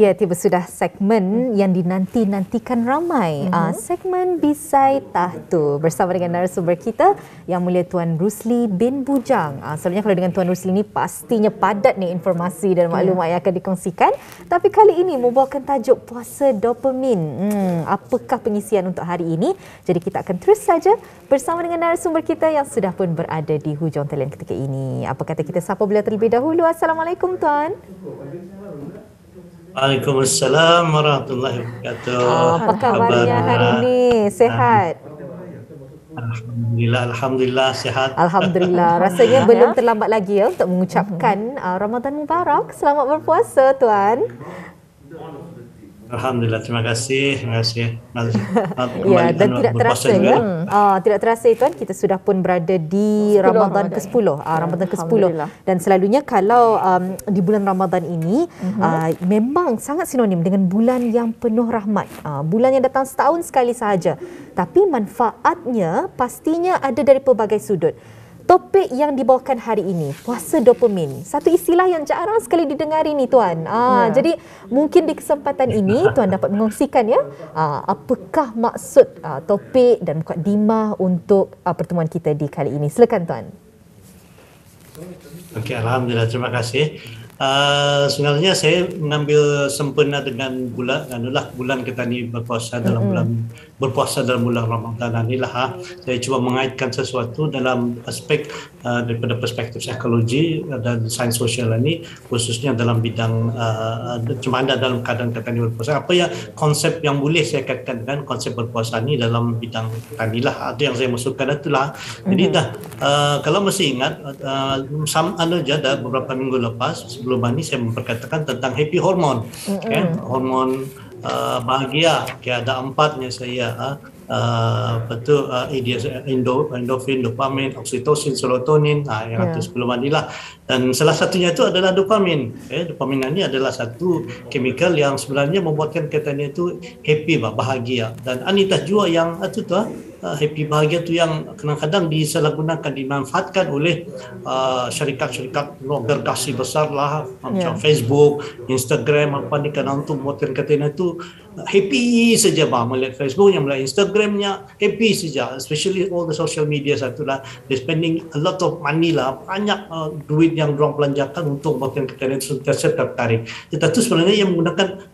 Ya, tiba sudah segmen yang dinanti-nantikan ramai. Segmen Bisai Tahtu bersama dengan narasumber kita yang mulia Tuan Rusli bin Bujang. Selalunya kalau dengan Tuan Rusli ni pastinya padat nih informasi dan maklumat yang akan dikongsikan. Tapi kali ini membawakan tajuk puasa dopamin. Apakah pengisian untuk hari ini? Jadi kita akan terus saja bersama dengan narasumber kita yang sudah pun berada di hujung talian ketika ini. Apa kata kita sapa beliau terlebih dahulu. Assalamualaikum Tuan. Waalaikumsalam warahmatullahi wabarakatuh. Apa kabarnya hari ini? Sehat? Alhamdulillah sihat. Alhamdulillah. Rasanya belum terlambat lagi ya untuk mengucapkan Ramadan Mubarak. Selamat berpuasa Tuan. Alhamdulillah, terima kasih. Ya, dan tidak terasa ya. Tidak terasa Tuan, kita sudah pun berada di Ramadan ke-10. Ramadan ke-10. Dan selalunya kalau di bulan Ramadan ini memang sangat sinonim dengan bulan yang penuh rahmat. Bulan yang datang setahun sekali sahaja. Tapi manfaatnya pastinya ada dari pelbagai sudut. Topik yang dibawakan hari ini, puasa dopamin. Satu istilah yang jarang sekali didengari ni Tuan. Jadi mungkin di kesempatan ini Tuan dapat mengongsikan ya, apakah maksud topik dan mukadimah untuk pertemuan kita di kali ini. Silakan Tuan. Okey, alhamdulillah, terima kasih. Sebenarnya saya mengambil sempena dengan bulan kita ni berpuasa dalam bulan Ramadan inilah. Saya cuba mengaitkan sesuatu dalam aspek daripada perspektif psikologi dan sains sosial ini, khususnya dalam bidang cuma ada dalam keadaan kita ni berpuasa. Apa yang konsep yang boleh saya kaitkan dengan konsep berpuasa ni dalam bidang kita ni lah. Itu yang saya maksudkan itulah. Jadi kalau masih ingat ada beberapa minggu lepas sebelum ini saya memperkatakan tentang happy hormone, hormon bahagia. Ada empatnya saya, endorfin, dopamin, oksitosin, serotonin, yang itu sebelum inilah. Dan salah satunya itu adalah dopamin. Dopamin ini adalah satu chemical yang sebenarnya membuatkan kita ni itu happy, bahagia. Dan anita juga yang itu happy bahagia tu yang kadang-kadang disalahgunakan, dimanfaatkan oleh syarikat-syarikat gergasi besar lah, macam Facebook, Instagram, apa ni, kadang tu buatkan katanya tu happy saja melihat Facebooknya, melihat Instagramnya, happy saja. Especially all the social media satulah, they spending a lot of money lah, banyak duit yang diorang belanjakan untuk buatkan katanya tu sentiasa tertarik. Tetapi sebenarnya yang menggunakan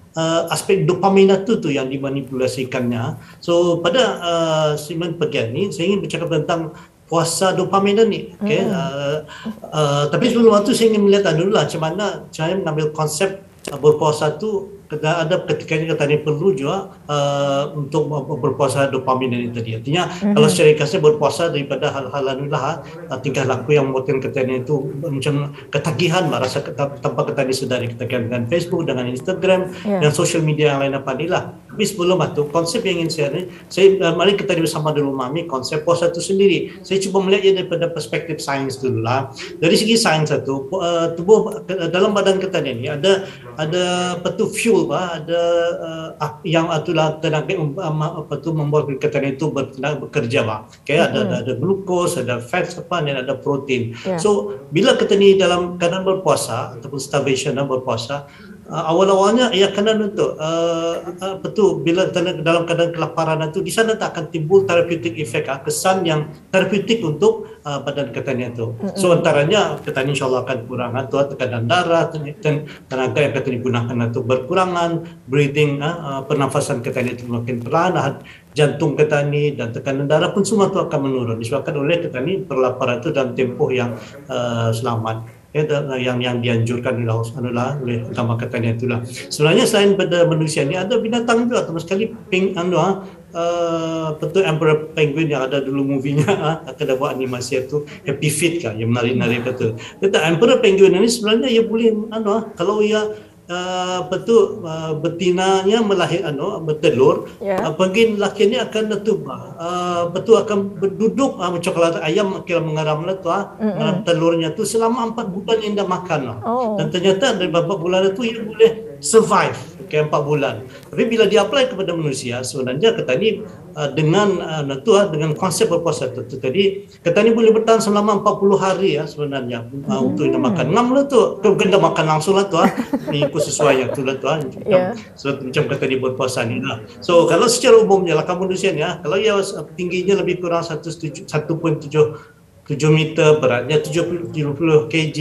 aspek dopamin itu tu yang dimanipulasikannya. So pada segmen bagian ni saya ingin bercakap tentang puasa dopamin ni. Tapi sebelum itu saya ingin melihat dulu lah macam mana saya mengambil konsep berpuasa tu. Ada ketikanya kita ni perlu juga untuk berpuasa dopamin ini tadi. Artinya kalau secara kasih berpuasa daripada hal-hal inilah, tingkah laku yang membuatkan kita ni itu macam ketagihan, rasa tanpa kita disedari, ketagihan dengan Facebook, dengan Instagram dan social media yang lain apa inilah. Tapi sebelum itu konsep yang ingin mari kita bersama dulu memahami konsep puasa itu sendiri. Saya cuba melihatnya daripada perspektif sains dulu lah. Dari segi sains itu, tubuh dalam badan kita ni ada fuel, ada yang itulah tenaga membuat kita itu bekerja ada glukos, ada fats dan ada protein. So bila kita ni dalam keadaan berpuasa ataupun starvation berpuasa, awal-awalnya ia kena untuk bila dalam keadaan kelaparan itu, di sana tak akan timbul therapeutic effect, kesan yang therapeutic untuk badan kita ni itu. So antaranya kita ni insyaAllah akan kurang tekanan darah, tenaga yang kita digunakan itu berkurangan, breathing, pernafasan kita ni itu makin perlahan, jantung kita ni dan tekanan darah pun semua itu akan menurun disebabkan oleh kita ni berlaparan itu dalam tempoh yang selamat. Yang dianjurkan oleh utama katanya itulah. Sebenarnya selain pada manusia ni ada binatang juga, termasuk sekali Emperor Penguin yang ada dulu movie-nya, ada buat animasi itu Happy Feet kan, yang menari-nari betul. Tetapi Emperor Penguin ini sebenarnya ia boleh kalau ia betinanya bertelur, penguin lelaki ni akan akan berduduk macam kalau ayam kira mengaram telurnya tu selama 4 bulan yang dah makan. Dan ternyata dari beberapa bulan itu ia boleh survive. ke 4 bulan. Tapi bila di-apply kepada manusia, sebenarnya ketan ni dengan konsep berpuasa tu tadi, ketan ni boleh bertahan selama 40 hari sebenarnya untuk anda makan. 6 lah tu, bukan dah makan langsung lah tu ikut sesuai yang tu lah tu macam ketan ni berpuasa ni lah. So kalau secara umumnya lah manusia ni kalau ia tingginya lebih kurang 1.7 meter, beratnya 70 kg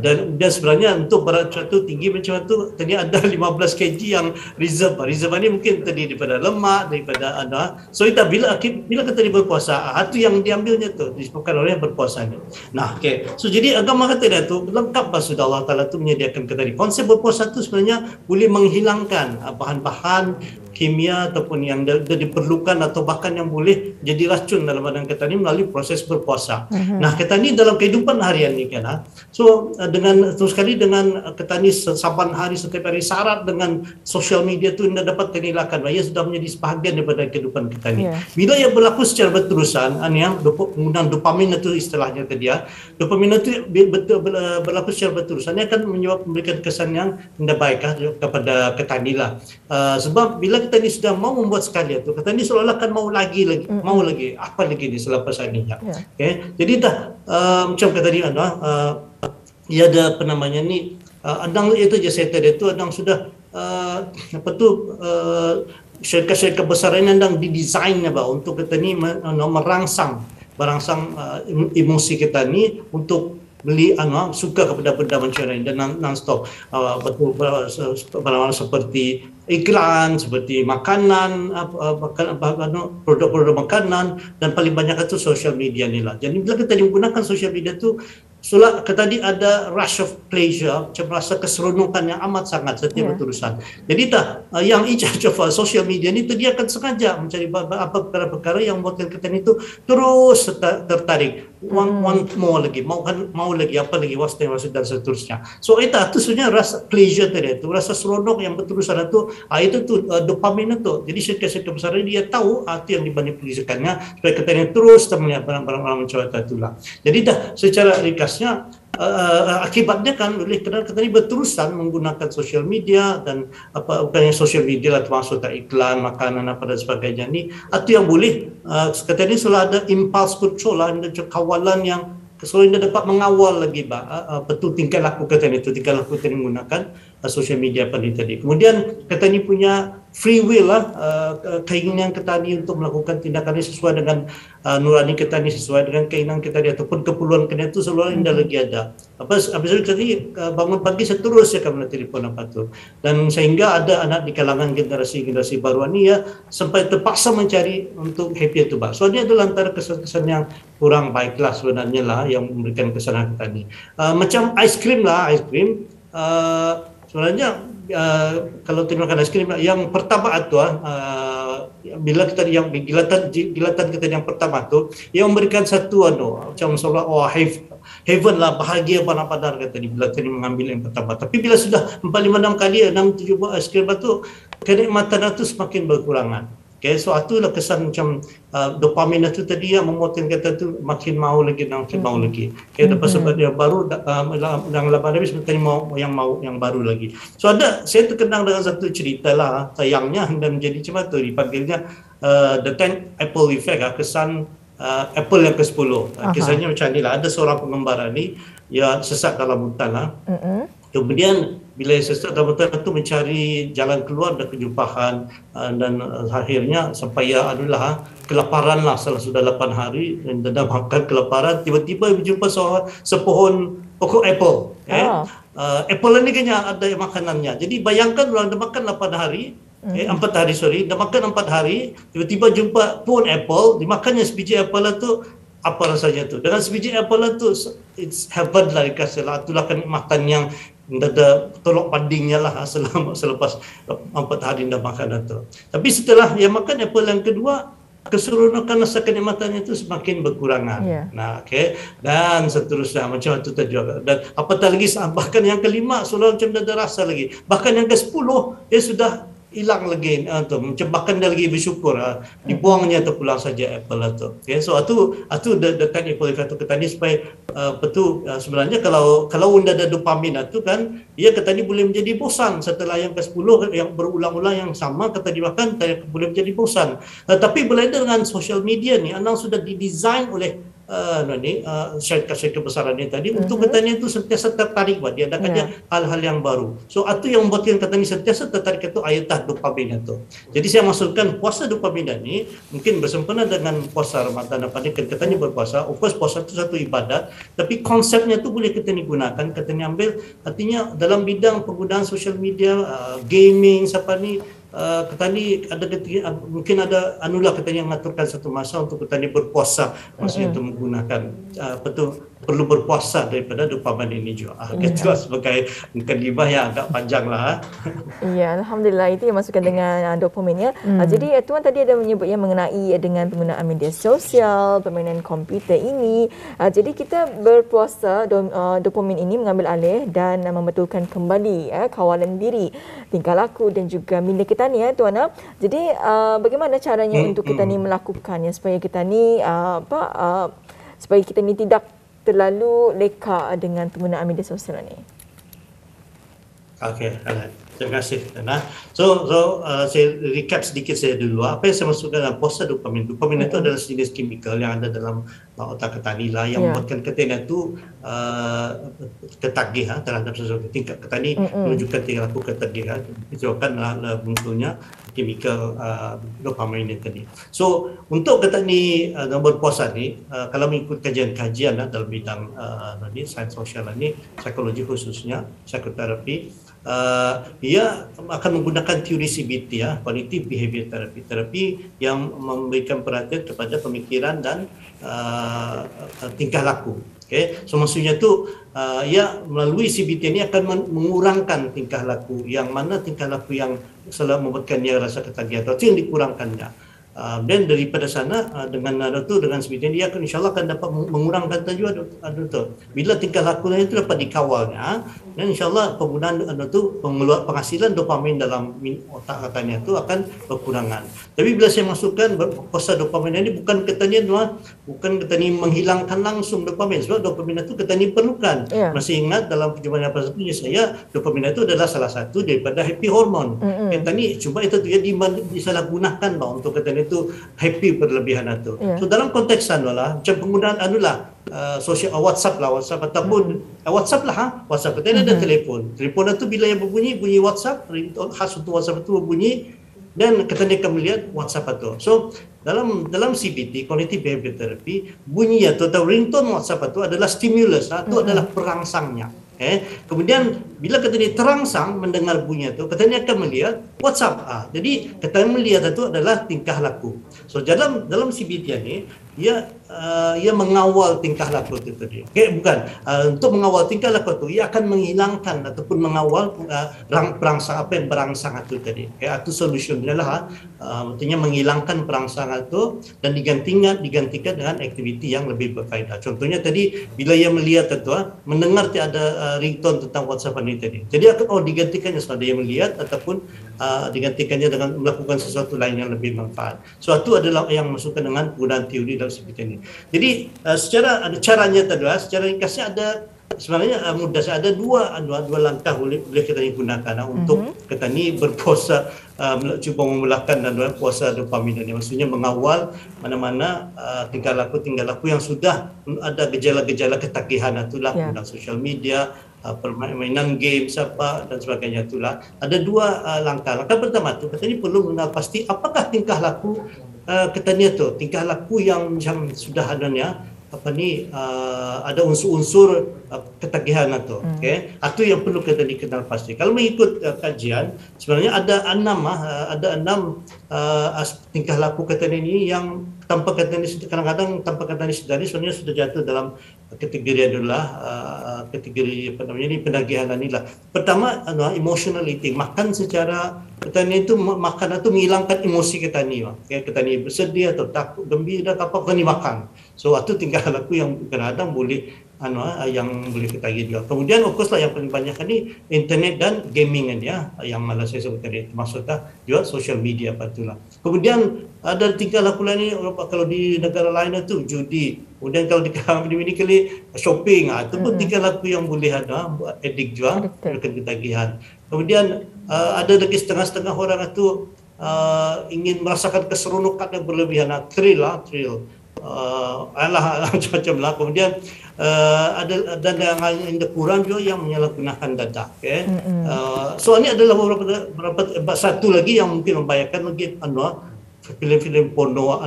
dan sebenarnya untuk berat suatu tinggi macam tu tadi ada 15 kg yang reserve ni mungkin tadi daripada lemak, daripada so bila kita berpuasa itu yang diambilnya tu disebabkan oleh berpuasa ni. Nah, so jadi agama kata dia tu lengkap sudah Allah Taala tu menyediakan kita tadi. Konsep berpuasa tu sebenarnya boleh menghilangkan bahan-bahan kimia ataupun yang diperlukan atau bahkan yang boleh jadi racun dalam badan kita ni melalui proses berpuasa. Nah, kita ni dalam kehidupan harian ni kan. So dengan terus sekali dengan kita ni saban hari setiap hari syarat dengan sosial media tu anda dapat kenilaikan ia sudah menjadi sebahagian daripada kehidupan kita ni. Bila ia berlaku secara berterusan yang penggunaan dopamin itu istilahnya tadi dopamin itu berlaku secara berterusan ia akan memberikan kesan yang tidak baik kepada kita ni lah. Sebab bila kita ni sudah mau membuat sekali tu, kita ni seolah-olah kan mau lagi, apa lagi ni selepas ini jadi dah macam kata tadi ia ada apa namanya ni andang itu je saya tadi tu andang sudah syarikat-syarikat besar ini andang didesainnya untuk kita ni merangsang emosi kita ni untuk beli suka kepada benda macam ini dan non-stop seperti iklan, seperti makanan, produk-produk makanan dan paling banyak itu social media ni lah. Jadi bila kita menggunakan social media tu tadi ada rush of pleasure, macam rasa keseronokan yang amat sangat setiap berterusan. Jadi yang in charge of social media ni dia akan sengaja mencari apa perkara-perkara yang membuatkan kita itu terus tertarik. Want more lagi, mau lagi, apa lagi, dan seterusnya. So itu sebenarnya rasa pleasure tadi itu, rasa seronok yang berterusan itu dopamin itu. Jadi syarikat-syarikat besar dia tahu itu yang dimanipulasikannya supaya kita ini terus melihat barang-barang macam itu lah. Jadi secara ringkasnya akibatnya kan kerana kita ini berterusan menggunakan sosial media dan bukan yang sosial media lah termasuk iklan, makanan apa dan sebagainya ni itu yang boleh kita ini selalu ada impulse control lah, ada kawalan yang selalu anda dapat mengawal lagi betul tingkah laku kita menggunakan social media tadi. Kemudian kita ni punya free will keinginan kita ni untuk melakukan tindakan ini sesuai dengan nurani kita ni, sesuai dengan keinginan kita ni ataupun keperluan kita itu selalu anda lagi ada. Habis tadi bangun pagi seterusnya akan telefon dan sehingga ada anak di kalangan generasi baru ni sampai terpaksa mencari untuk happy itu So ini adalah antara kesan-kesan yang kurang baiklah sebenarnya lah yang memberikan kesan kita ni. Macam aiskrim sebenarnya kalau kita makan aiskrim yang pertama itu bila kita yang gilatan kita yang pertama tu yang memberikan satu macam seolah heaven lah, bahagia padar kata ni bila kita mengambil yang pertama. Tapi bila sudah 4-5 kali 6-7 buah aiskrim tu kenikmatan itu semakin berkurangan. So itulah kesan macam dopamin itu tadi yang membuatkan kita tu makin mau lagi. Lepas sebab dia baru yang lepas habis kita mau yang baru lagi. So saya terkenang dengan satu cerita lah sayangnya dan menjadi macam tu dipanggilnya the 10 Apple effect kesan Apple yang ke-10. Kisahnya macam ni lah, ada seorang pengembara ni ia sesat dalam hutan lah. Kemudian bila sesat dalam hutan itu mencari jalan keluar dan kejumpahan dan akhirnya sampai adalah kelaparan lah sudah 8 hari dan dah makan kelaparan, tiba-tiba berjumpa sepohon pokok apple. Apple ni kayaknya ada makanannya. Jadi bayangkan orang dah makan 8 hari 4 hari dah makan 4 hari, tiba-tiba jumpa pohon apple, dimakannya sebiji apple itu apa rasanya tu? Dengan sebiji apple itu it's heaven lah dikasih lah. Itulah kenikmatan yang ada tolok bandingnya lah selepas 4 hari dah makan itu. Tapi setelah dia makan apple yang kedua, keseronokan rasa kenikmatannya itu semakin berkurangan. Nah, dan seterusnya macam itu tadi juga. Dan apatah lagi bahkan yang kelima seolah macam ada rasa lagi. Bahkan yang ke-10 dia sudah hilang lagi tu macam makan dia lagi bersyukur dibuangnya tu pulang saja apple tu. Okay, so atu dekat ni boleh kata kita ni supaya betul sebenarnya kalau unda ada dopamin tu kan ia kata ni boleh menjadi bosan setelah yang ke-10 yang berulang-ulang yang sama kata dimakan boleh menjadi bosan. Tapi berbeza dengan social media ni anak sudah didesain oleh syarikat besar ni tadi untuk katanya itu sentiasa tertarik dia adakannya hal-hal yang baru. So itu yang membuatkan katanya sentiasa tertarik itu ayatah dopamin itu. Jadi saya maksudkan puasa dopamin ni mungkin bersempena dengan puasa Ramadan apa ni katanya berpuasa. Of course puasa itu satu ibadat, tapi konsepnya tu boleh kita gunakan, katanya ambil artinya dalam bidang penggunaan social media, gaming siapa ni ketani ada mungkin ada anulah katanya yang mengaturkan satu masa untuk ketani berpuasa maksudnya untuk menggunakan perlu berpuasa daripada dopamin ini juga. Itu sebagai mukadimah yang agak panjang lah. Ya, alhamdulillah itu yang masukkan dengan dopamin ya. Jadi tuan tadi ada menyebut yang mengenai dengan penggunaan media sosial, permainan komputer ini. Jadi kita berpuasa dopamin ini mengambil alih dan membetulkan kembali kawalan diri, tingkah laku dan juga minda kita ni ya tuan. Jadi bagaimana caranya untuk kita ni melakukannya supaya kita ni supaya kita ni tidak terlalu leka dengan penggunaan media sosial ni? Okey, terima kasih. So saya recap sedikit saya dulu. Apa yang saya maksudkan dalam puasa dopamin. Dopamin itu adalah jenis kimikal yang ada dalam otak ketani lah yang membuatkan ketani itu ketagih terhadap sesuatu. Tingkat ketani menunjukkan tingkah laku ketagihan. Disebabkan munculnya kimikal dopamin ini tadi. So untuk ketani berpuasa ni, kalau mengikut kajian-kajian dalam bidang sains sosial ni, psikologi khususnya, psikoterapi, ia akan menggunakan teori CBT cognitive behavior therapy yang memberikan perhatian kepada pemikiran dan tingkah laku. Okay. So maksudnya tu ia melalui CBT ini akan mengurangkan tingkah laku yang mana tingkah laku yang selalu membuatkan dia rasa ketagihan atau yang dikurangkannya. Dan daripada sana dengan CBT dia akan insyaallah akan dapat mengurangkan tajuk tu. Bila tingkah laku itu dapat dikawalnya dan insyaallah penggunaan penghasilan dopamin dalam otak katanya itu akan berkurangan. Tapi bila saya masukkan puasa dopamin ini bukan katanya menghilangkan langsung dopamin, sebab dopamin itu katanya perlukan. Masih ingat dalam perjumpaan yang sebelumnya saya, dopamin itu adalah salah satu daripada happy hormone. Katanya cuma itu dia disalahgunakan untuk katanya itu happy berlebihan itu. So dalam konteks macam penggunaan sosial WhatsApp ataupun WhatsApp WhatsApp kita ada telefon itu bila yang bunyi WhatsApp, khas untuk WhatsApp itu berbunyi dan kita akan melihat WhatsApp itu. So dalam CBT cognitive behavior therapy, bunyi atau ringtone WhatsApp itu adalah stimulus, itu adalah perangsangnya. Kemudian bila kita terangsang mendengar bunyi itu, kita akan melihat WhatsApp. Jadi kita melihat itu adalah tingkah laku. So dalam CBT ini ia mengawal tingkah laku itu tadi. Bukan untuk mengawal tingkah laku itu, ia akan menghilangkan ataupun mengawal perangsang apa yang berangsang itu tadi. Itu solusinya lah, artinya menghilangkan perangsang itu dan digantikan dengan aktiviti yang lebih berfaedah. Contohnya tadi bila ia melihat itu, mendengar ada ringtone tentang WhatsApp ini tadi. Jadi akan digantikannya setelah dia melihat ataupun digantikannya dengan melakukan sesuatu lain yang lebih manfaat. So itu adalah yang masukkan dengan penggunaan teori dalam CBT ini. Jadi secara ada caranya tadi, secara ringkasnya ada sebenarnya mudah. Ada dua langkah boleh kita gunakan untuk kita ni berpuasa, cuba memulakan dan puasa dopamin ini. Maksudnya mengawal mana-mana tingkah laku yang sudah ada gejala-gejala ketagihan itulah guna social media, permainan game dan sebagainya itulah. Ada dua langkah. Langkah pertama tu kita ni perlu mengenal pasti apakah tingkah laku kita ni tu, tingkah laku yang macam sudah adanya ada unsur-unsur ketagihan itu. Itu yang perlu kita dikenal pasti. Kalau mengikut kajian, sebenarnya ada enam tingkah laku kita ini yang tanpa kata ini kadang-kadang tanpa kata ini sebenarnya sudah jatuh dalam kategori kategori penagihan inilah. Pertama emotional eating, makan secara kita ni itu makan itu menghilangkan emosi kita ni. Kita ni bersedih atau takut, gembira apa kita ni makan. So itu tingkah laku yang kadang-kadang boleh yang boleh ketagih juga. Kemudian of course lah yang paling banyak ni internet dan gaming ya, yang malah saya sebut tadi, termasuk juga social media patulah. Kemudian ada tingkah laku lain ni, kalau di negara lain itu judi. Kemudian kalau di kami ini kali shopping, itu pun tingkah laku yang boleh ada edik juga, ketagihan. Kemudian ada lagi setengah-setengah orang itu ingin merasakan keseronokan yang berlebihan, thrill. Macam-macam lah. Kemudian ada yang kurang juga yang menyalahgunakan data. So ini adalah beberapa satu lagi yang mungkin membahayakan lagi filem-filem porno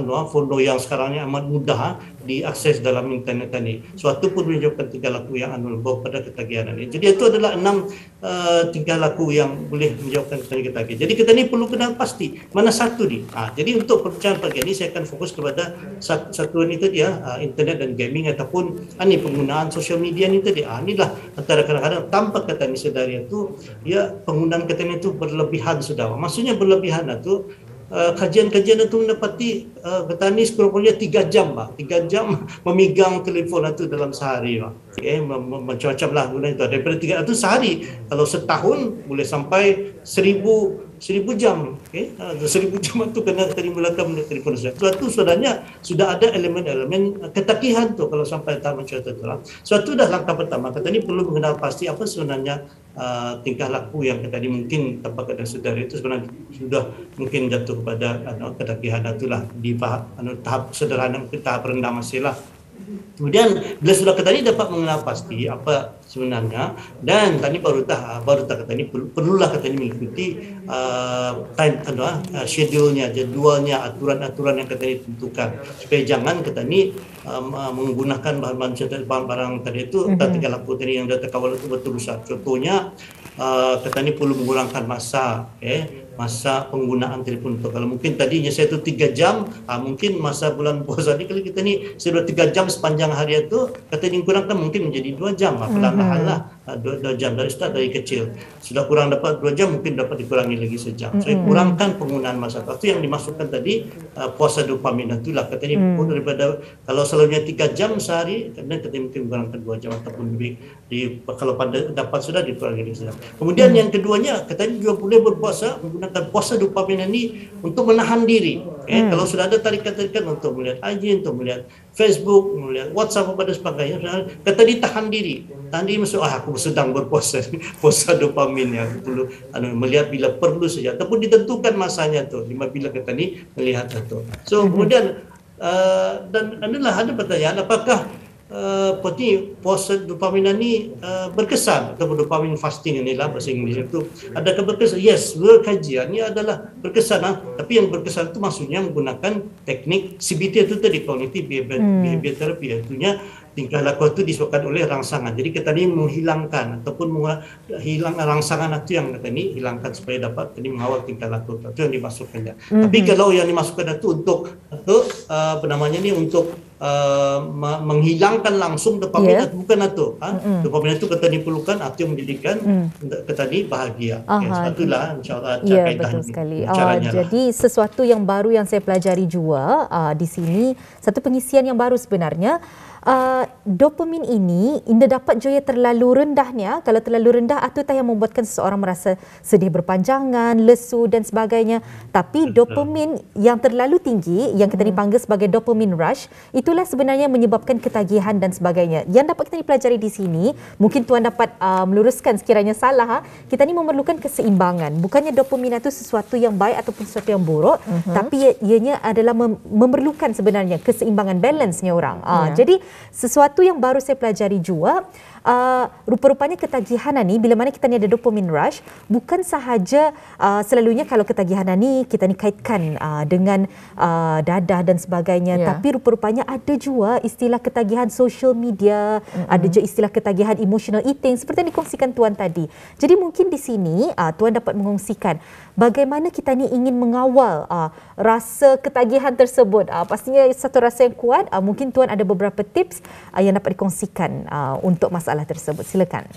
yang sekarang ni amat mudah diakses dalam internet ini. Suatu pun menunjukkan tingkah laku yang bawa pada ketagihan ini. Jadi itu adalah 6 tingkah laku yang boleh menyebabkan ketagihan. Jadi kita ni perlu kenal pasti mana satu ni. Jadi untuk perbincangan pagi ini saya akan fokus kepada satu ini tadi internet dan gaming ataupun penggunaan sosial media ni tadi. Inilah antara kadang-kadang tanpa kata ni sedari itu penggunaan kata ni itu berlebihan sudah. Maksudnya berlebihan itu kajian-kajian itu mendapati petani sekurang-kurangnya 3 jam 3 jam memegang telefon itu dalam sehari macam-macam lah guna itu daripada 3 itu sehari. Kalau setahun boleh sampai 1000 jam. 1000 jam itu kena melakukan telefon. Suatu sebenarnya sudah ada elemen-elemen ketagihan tu kalau sampai tahap macam itu lah. Suatu dah langkah pertama. Kata ni perlu mengenal pasti apa sebenarnya tingkah laku yang tadi mungkin tanpa keadaan saudara itu sebenarnya sudah mungkin jatuh kepada ketagihan itulah di tahap sederhana, mungkin tahap rendah masih lah. Kemudian bila sudah kata ni dapat mengenal pasti apa sebenarnya, dan tadi baru kata ni perlulah kata ni mengikuti schedule-nya, jadualnya, aturan-aturan yang kata ni tentukan supaya jangan kata ni menggunakan barang tadi itu tingkah laku tadi yang data kawal itu berterusan. Contohnya kata ni perlu mengurangkan masa masa penggunaan telefon itu. Kalau mungkin tadinya saya itu 3 jam, mungkin masa bulan puasa ni kalau kita ni sudah 3 jam sepanjang hari itu, kata ni kurangkan mungkin menjadi 2 jam. Perlahan-lahan lah 2 jam dari kecil. Sudah kurang dapat 2 jam, mungkin dapat dikurangi lagi sejam. So kurangkan penggunaan masa. Itu yang dimasukkan tadi puasa dopamin itulah. Kata ni daripada kalau selalunya 3 jam sehari, kata ni mungkin kurangkan 2 jam ataupun lebih. Kalau pada dapat sudah dikurangi lagi sejam. Kemudian yang keduanya, kata ni juga boleh berpuasa menggunakan puasa dopamin ini untuk menahan diri. Kalau sudah ada tarikan-tarikan untuk melihat IG, untuk melihat Facebook, melihat WhatsApp dan sebagainya, kata dia tahan diri. Tahan diri maksud aku sedang berpuasa, puasa dopamin yang perlu melihat bila perlu saja ataupun ditentukan masanya tu bila kata ni melihat itu. So kemudian dan ada pertanyaan, apakah puasa dopamin ini berkesan atau dopamin fasting inilah bahasa Inggeris itu adakah berkesan? Yes, kajian ini adalah berkesan tapi yang berkesan itu maksudnya menggunakan teknik CBT itu tadi, cognitive behavior therapy, artinya tingkah laku itu disebabkan oleh rangsangan. Jadi kita ni menghilangkan ataupun hilang rangsangan itu yang kata ni hilangkan supaya dapat tadi mengawal tingkah laku itu yang dimasukkannya. Tapi kalau yang dimasukkan itu untuk menghilangkan langsung dopamin itu bukan itu. Dopamin itu kata diperlukan itu yang menjadikan kata ni bahagia. Itulah insya-Allah betul sekali. Jadi sesuatu yang baru yang saya pelajari juga di sini, satu pengisian yang baru sebenarnya. Dopamin ini dapat joya terlalu rendahnya. Kalau terlalu rendah, itu yang membuatkan seseorang merasa sedih berpanjangan, lesu dan sebagainya. Tapi dopamin yang terlalu tinggi, yang kita dipanggil sebagai dopamine rush, itulah sebenarnya menyebabkan ketagihan dan sebagainya. Yang dapat kita dipelajari di sini, mungkin tuan dapat meluruskan sekiranya salah, kita ni memerlukan keseimbangan. Bukannya dopamin itu sesuatu yang baik ataupun sesuatu yang buruk, tapi ianya adalah memerlukan sebenarnya keseimbangan, balance-nya orang. Jadi sesuatu yang baru saya pelajari juga, rupa-rupanya ketagihan ni bila mana kita ni ada dopamine rush, bukan sahaja selalunya kalau ketagihan ni kita ni kaitkan dengan dadah dan sebagainya, tapi rupa-rupanya ada juga istilah ketagihan social media, ada juga istilah ketagihan emotional eating seperti yang dikongsikan tuan tadi. Jadi mungkin di sini tuan dapat mengongsikan bagaimana kita ni ingin mengawal rasa ketagihan tersebut. Pastinya satu rasa yang kuat. Mungkin tuan ada beberapa tips yang dapat dikongsikan untuk masalah tersebut. Silakan.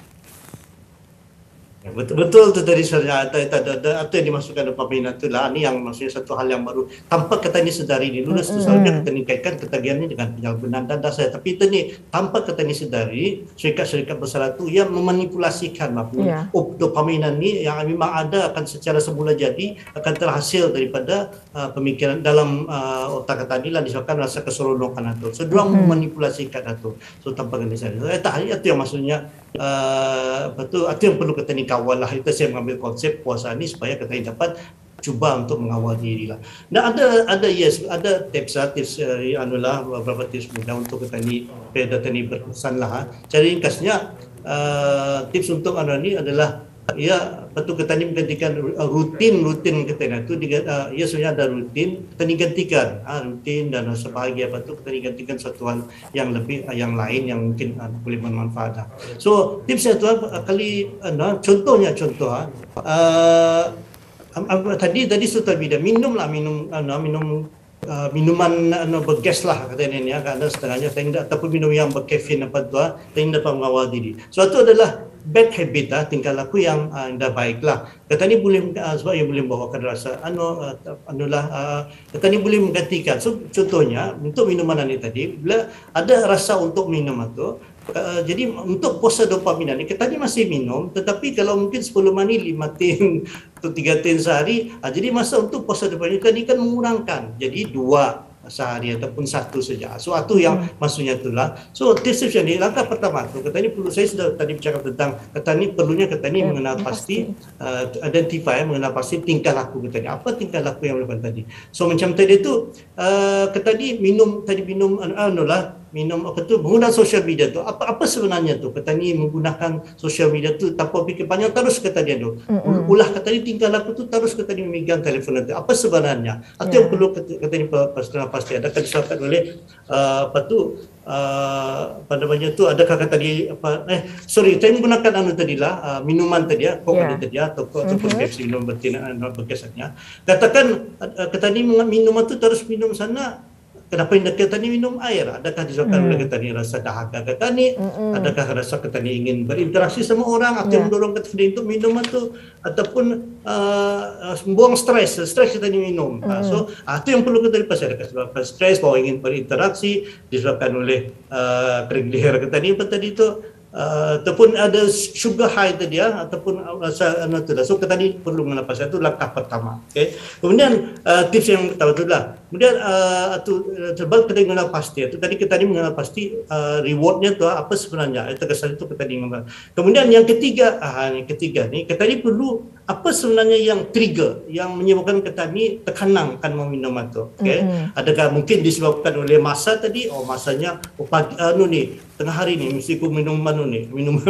Betul tu tadi sebenarnya ada yang dimasukkan dopamin itu lah. Ini yang maksudnya satu hal yang baru. Tanpa kita ni sedari ni, dulu selalunya kita ni kaitkan ketagihan ni dengan penyalahgunaan dana saya. Tapi itu ni tanpa kita ni sedari, syarikat-syarikat besar itu yang memanipulasikan dopamin ni yang memang ada akan secara semula jadi akan terhasil daripada pemikiran dalam otak kita ni lah disebabkan rasa keseronokan itu. So diorang memanipulasikan itu. So tanpa kita sedari. Itu yang maksudnya betul, itu yang perlu kita ni kawal lah. Itu saya mengambil konsep puasa ni supaya kita ni dapat cuba untuk mengawal diri lah. Dan ada tips anulah beberapa tips mudah untuk kita ni berkesan lah. Cara ringkasnya tips untuk ni adalah betul kita ni menggantikan rutin kita itu sebenarnya ada rutin kita ni gantikan rutin dan sebahagia kita ni gantikan satu hal yang lebih yang lain yang mungkin boleh bermanfaat. So tips itu kali contoh tadi sudah bida minuman bergas lah katanya ni kadang setengahnya ataupun minum yang berkafein tidak dapat mengawal diri. So itu adalah bad habit tingkah laku yang tidak baiklah. Kata ni boleh sebab ia boleh membawakan rasa kata ni boleh menggantikan. So contohnya untuk minuman ni tadi bila ada rasa untuk minum itu jadi untuk puasa dopamin ni kita ni masih minum tetapi kalau mungkin 10 mani 5 tin atau 3 tin sehari jadi masa untuk puasa dopamin kita ni kan mengurangkan jadi 2 sehari ataupun 1 saja. So itu yang maksudnya itulah. So tips ni langkah pertama tu kata ni perlu saya sudah tadi bercakap tentang kata ni perlunya kata ni mengenal pasti mengenal pasti tingkah laku kita ni. Apa tingkah laku yang melakukan tadi. So macam tadi tu kata ni minum menggunakan social media tu apa sebenarnya tu kata ni menggunakan social media tu tanpa fikir panjang terus kata dia tu ulah kata ni tingkah laku tu terus kata ni memegang telefon tu apa sebenarnya itu yang perlu kata ni pasti adakah disebabkan oleh adakah kata dia saya menggunakan minuman tadi ataupun Pepsi minum berkesannya katakan kata ni minuman tu terus minum sana. Kenapa kata ni minum air? Adakah disebabkan oleh kata ni rasa dahaga kata ni? Adakah rasa kata ni ingin berinteraksi sama orang atau mendorong kata ni untuk minum itu ataupun buang stres kata ni minum. So itu yang perlu kita pasal disebabkan stres bahawa ingin berinteraksi disebabkan oleh kering leher kata ni tadi itu ataupun ada sugar high tadi ataupun rasa so kita ni perlu mengenal itu langkah pertama. Kemudian tips yang pertama itulah kemudian terbang kita mengenal pasti itu tadi kita ni mengenal pasti rewardnya tu apa sebenarnya kesan itu kita ni kemudian yang ketiga ni kita ni perlu apa sebenarnya yang trigger yang menyebabkan kita ni tekanan akan meminum itu. Adakah mungkin disebabkan oleh masa tadi masanya pagi tengah hari ni mesti aku minuman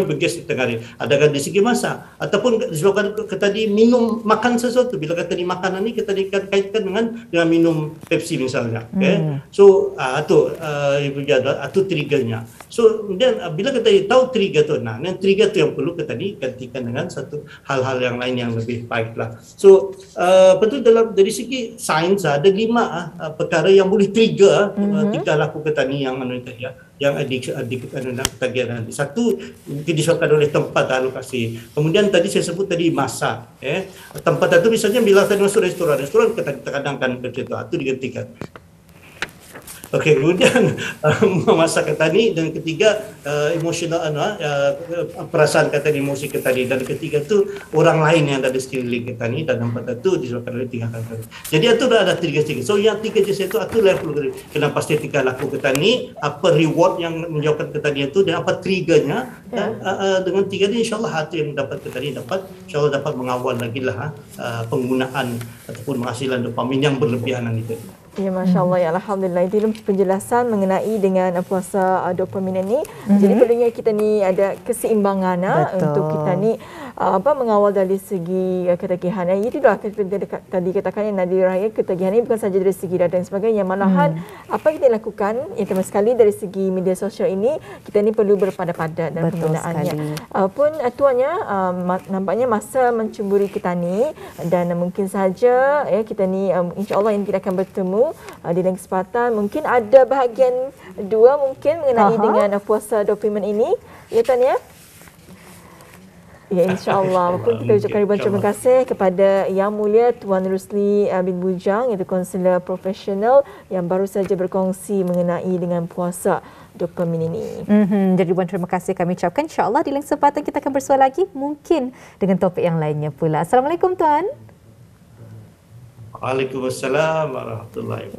bergas di tengah hari. Adakah di segi masa ataupun disebabkan kita di minum makan sesuatu bila kata di makanan ni kita dikaitkan dengan minum Pepsi misalnya. So itu triggernya. So kemudian bila kita tahu trigger tu yang trigger tu yang perlu kita ni gantikan dengan satu hal-hal yang lain yang lebih baiklah. So betul dari segi sains ada 5 perkara yang boleh trigger tingkah laku kita ni yang yang ketagihan nanti. Satu mungkin disebabkan oleh tempat alokasi. Kemudian tadi saya sebut tadi masa. Tempat itu misalnya bila tadi masuk restoran kadang-kadang itu digantikan. Okey, kemudian masa kata ni dan ketiga emosional perasaan kata ni emosi kita ni dan ketiga tu orang lain yang ada di sekeliling kita ni dan empat itu disebabkan oleh tingkah laku. Jadi itu dah ada tiga. So yang tiga jenis itu lah yang perlu kena pasti tingkah laku kita ni apa reward yang menjawabkan kita ni itu dan apa triggernya dengan tiga ni insyaallah itu yang dapat kita ni insyaallah dapat mengawal lagi lah penggunaan ataupun penghasilan dopamin yang berlebihan itu. Ya, Masya Allah, ya Alhamdulillah. Itu penjelasan mengenai dengan puasa dopamin ini. Jadi perlunya kita ni ada keseimbangan untuk kita ni mengawal dari segi ketagihan. Itu dah tadi katakan yang Nadira, ketagihan ini bukan saja dari segi dada dan sebagainya. Malahan apa kita lakukan, terutama sekali dari segi media sosial ini, kita ni perlu berpada-pada dalam penggunaannya. Pun tuannya nampaknya masa mencemburi kita ni dan mungkin saja kita ni insya-Allah yang tidak akan bertemu di lain kesempatan. Mungkin ada bahagian 2 mungkin mengenai dengan puasa dopamin ini. Ya Tan ya? Ya, insya-Allah. Pun kita ucapkan ribuan terima kasih kepada Yang Mulia Tuan Rusli bin Bujang, iaitu konselor profesional yang baru saja berkongsi mengenai dengan puasa dopamin ini. Jadi ribuan terima kasih kami ucapkan. InsyaAllah di lain kesempatan kita akan bersua lagi, mungkin dengan topik yang lainnya pula. Assalamualaikum Tuan. Waalaikumsalam warahmatullahi wabarakatuh.